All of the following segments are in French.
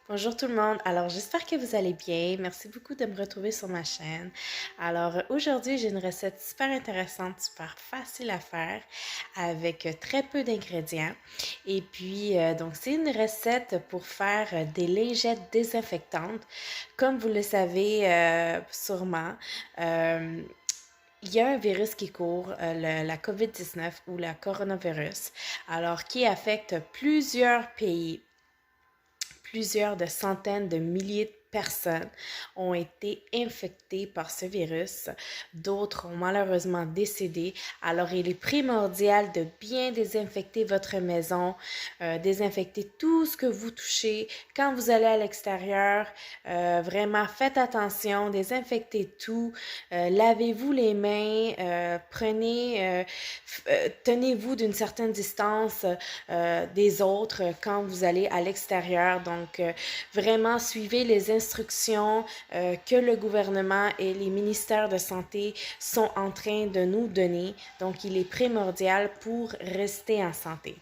Bonjour tout le monde, alors j'espère que vous allez bien. Merci beaucoup de me retrouver sur ma chaîne. Alors aujourd'hui j'ai une recette super intéressante, super facile à faire avec très peu d'ingrédients. Et puis donc c'est une recette pour faire des lingettes désinfectantes. Comme vous le savez sûrement, il y a un virus qui court, la COVID-19 ou la coronavirus, alors qui affecte plusieurs pays. Plusieurs de centaines de milliers de personnes ont été infectées par ce virus. D'autres ont malheureusement décédé. Alors, il est primordial de bien désinfecter votre maison, désinfecter tout ce que vous touchez. Quand vous allez à l'extérieur, vraiment faites attention, désinfectez tout. Lavez-vous les mains, tenez-vous d'une certaine distance des autres quand vous allez à l'extérieur. Donc, vraiment, suivez les instructions que le gouvernement et les ministères de santé sont en train de nous donner. Donc, il est primordial pour rester en santé.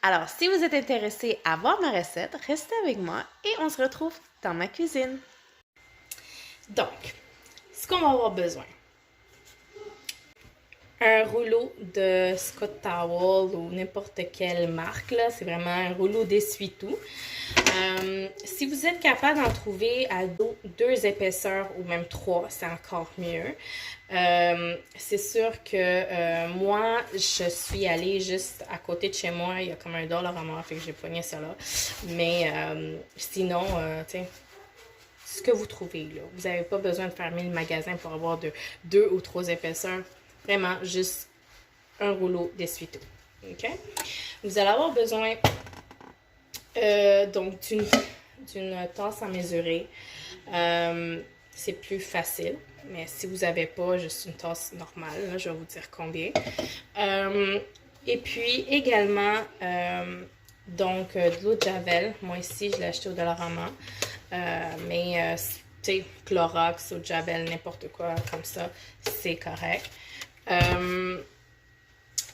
Alors, si vous êtes intéressé à voir ma recette, restez avec moi et on se retrouve dans ma cuisine. Donc, ce qu'on va avoir besoin, un rouleau de Scott Towel ou n'importe quelle marque, là, c'est vraiment un rouleau d'essuie-tout. Si vous êtes capable d'en trouver à deux épaisseurs ou même trois, c'est encore mieux. C'est sûr que moi, je suis allée juste à côté de chez moi, il y a comme un Dollarama, fait que j'ai pogné ça là. Mais sinon, tu sais, ce que vous trouvez là, vous n'avez pas besoin de faire 1000 magasins pour avoir de 2 ou 3 épaisseurs. Vraiment, juste un rouleau d'essuie-tout. OK? Vous allez avoir besoin donc d'une tasse à mesurer. C'est plus facile, mais si vous n'avez pas juste une tasse normale, là, je vais vous dire combien. Et puis également, donc de l'eau de Javel. Moi ici, je l'ai acheté au Dollarama. Mais tu sais, Clorox, eau de Javel, n'importe quoi comme ça, c'est correct.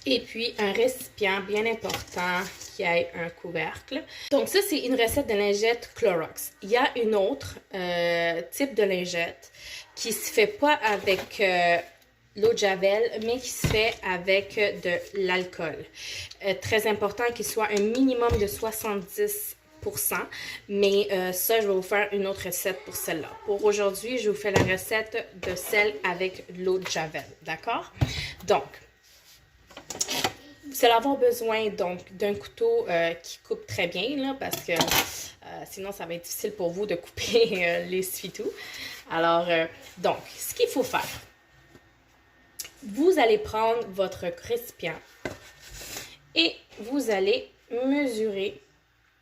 Et puis, un récipient bien important qui ait un couvercle. Donc ça, c'est une recette de lingette Clorox. Il y a une autre type de lingette qui se fait pas avec l'eau de Javel, mais qui se fait avec de l'alcool. Très important qu'il soit un minimum de 70%. Mais ça, je vais vous faire une autre recette pour celle-là. Pour aujourd'hui, je vous fais la recette de celle avec l'eau de Javel. D'accord? Donc, vous allez avoir besoin donc d'un couteau qui coupe très bien, là, parce que sinon, ça va être difficile pour vous de couper l'essuie-tout. Alors, donc, ce qu'il faut faire, vous allez prendre votre récipient et vous allez mesurer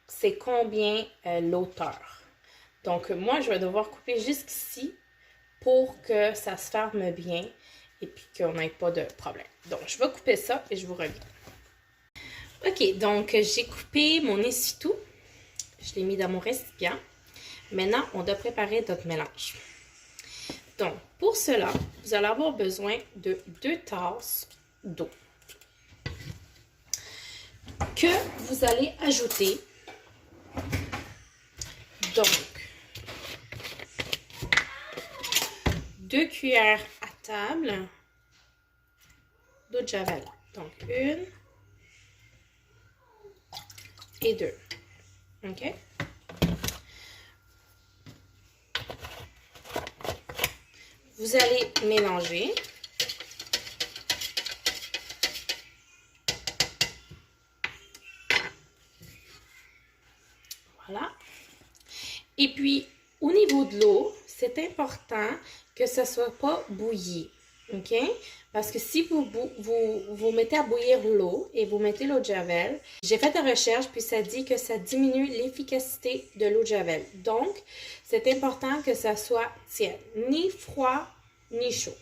c'est combien l'hauteur. Donc, moi, je vais devoir couper jusqu'ici pour que ça se ferme bien et puis qu'on n'ait pas de problème. Donc, je vais couper ça et je vous reviens. OK, donc j'ai coupé mon essuie-tout. Je l'ai mis dans mon récipient. Maintenant, on doit préparer notre mélange. Donc, pour cela, vous allez avoir besoin de 2 tasses d'eau que vous allez ajouter. Donc, 2 cuillères à table d'eau de Javel. Donc, 1 et 2. OK? Vous allez mélanger. Voilà. Et puis, au niveau de l'eau, c'est important que ça ne soit pas bouilli. OK? Parce que si vous mettez à bouillir l'eau et vous mettez l'eau de Javel, j'ai fait des recherches puis ça dit que ça diminue l'efficacité de l'eau de Javel. Donc, c'est important que ça soit tiède, ni froid ni chaud.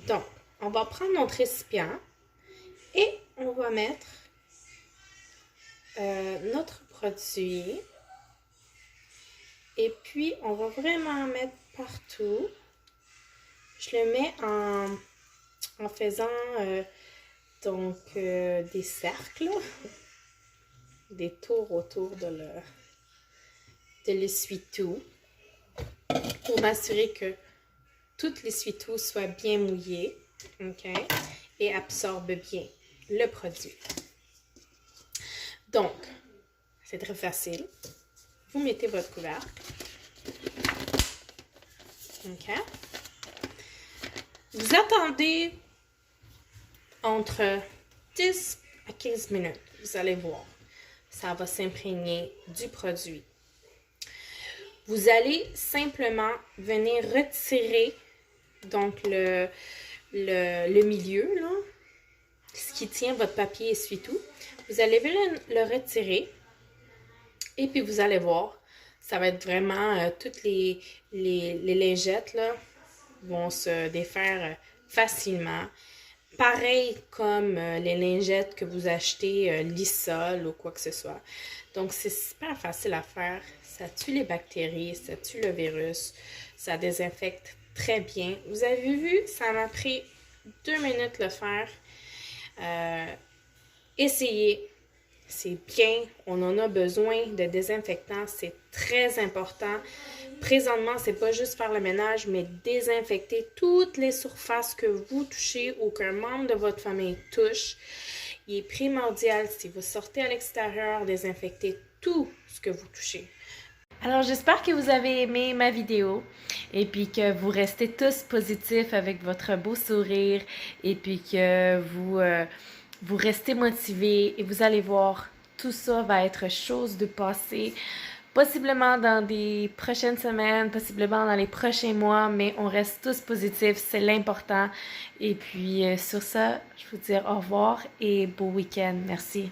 Donc, on va prendre notre récipient et on va mettre notre produit. Et puis, on va vraiment mettre partout. Je le mets en faisant des cercles, des tours autour de de l'essuie-tout pour m'assurer que tout l'essuie-tout soit bien mouillé, ok, et absorbe bien le produit. Donc, c'est très facile. Vous mettez votre couvercle. OK. Vous attendez entre 10 à 15 minutes. Vous allez voir. Ça va s'imprégner du produit. Vous allez simplement venir retirer donc le milieu, là, ce qui tient votre papier essuie-tout. Vous allez venir le retirer et puis vous allez voir, ça va être vraiment, toutes les lingettes là, vont se défaire facilement. Pareil comme les lingettes que vous achetez Lysol ou quoi que ce soit. Donc, c'est super facile à faire. Ça tue les bactéries, ça tue le virus, ça désinfecte très bien. Vous avez vu, ça m'a pris 2 minutes le faire. Essayez, c'est bien, on en a besoin de désinfectants, c'est très important. Présentement, c'est pas juste faire le ménage, mais désinfecter toutes les surfaces que vous touchez ou qu'un membre de votre famille touche. Il est primordial, si vous sortez à l'extérieur, désinfecter tout ce que vous touchez. Alors, j'espère que vous avez aimé ma vidéo et puis que vous restez tous positifs avec votre beau sourire et puis que vous restez motivés et vous allez voir, tout ça va être chose de passé. Possiblement dans des prochaines semaines, possiblement dans les prochains mois, mais on reste tous positifs, c'est l'important. Et puis sur ça, je vous dis au revoir et beau week-end. Merci.